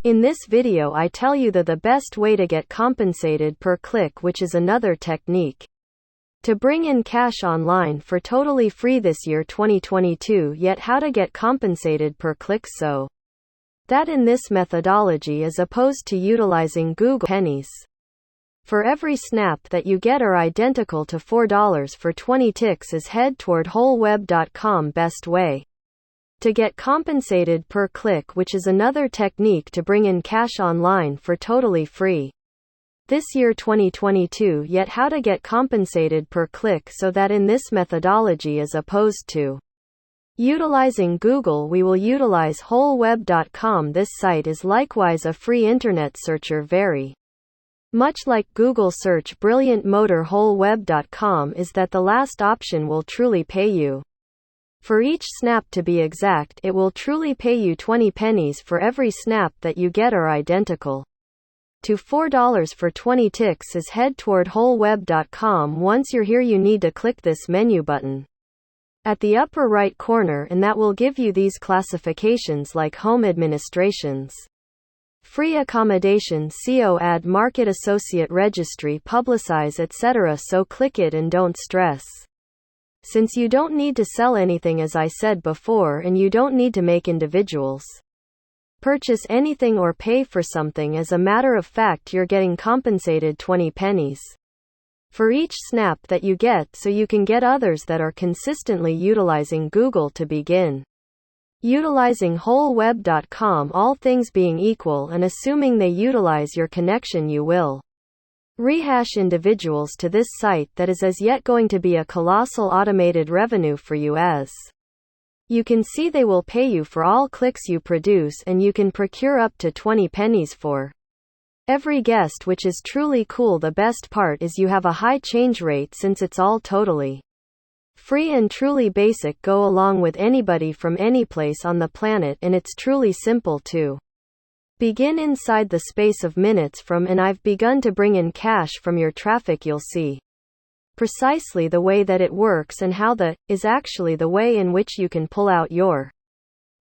In this video I tell you the best way to get compensated per click, which is another technique to bring in cash online for totally free this year 2022, yet how to get compensated per click so that in this methodology as opposed to utilizing Google pennies for every snap that you get are identical to $4 for 20 ticks is head toward wholeweb.com. Best way to get compensated per click, which is another technique to bring in cash online for totally free this year 2022, yet how to get compensated per click so that in this methodology as opposed to utilizing Google we will utilize wholeweb.com. This site is likewise a free internet searcher, very much like Google search. Brilliant motor wholeweb.com is that the last option will truly pay you. For each snap, to be exact, it will truly pay you 20 pennies for every snap that you get are identical to $4 for 20 ticks is head toward wholeweb.com. Once you're here you need to click this menu button at the upper right corner and that will give you these classifications like home administrations, free accommodation, CO, ad, market, associate, registry, publicize, etc. So click it and don't stress, since you don't need to sell anything as I said before, and you don't need to make individuals purchase anything or pay for something. As a matter of fact, you're getting compensated 20 pennies for each snap that you get, so you can get others that are consistently utilizing Google to begin utilizing wholeweb.com. All things being equal and assuming they utilize your connection, you will rehash individuals to this site that is as yet going to be a colossal automated revenue for you. As you can see, they will pay you for all clicks you produce, and you can procure up to 20 pennies for every guest, which is truly cool. The best part is you have a high change rate since it's all totally free and truly basic. Go along with anybody from any place on the planet, and it's truly simple to begin inside the space of minutes from, and I've begun to bring in cash from your traffic. You'll see precisely the way that it works and how the is actually the way in which you can pull out your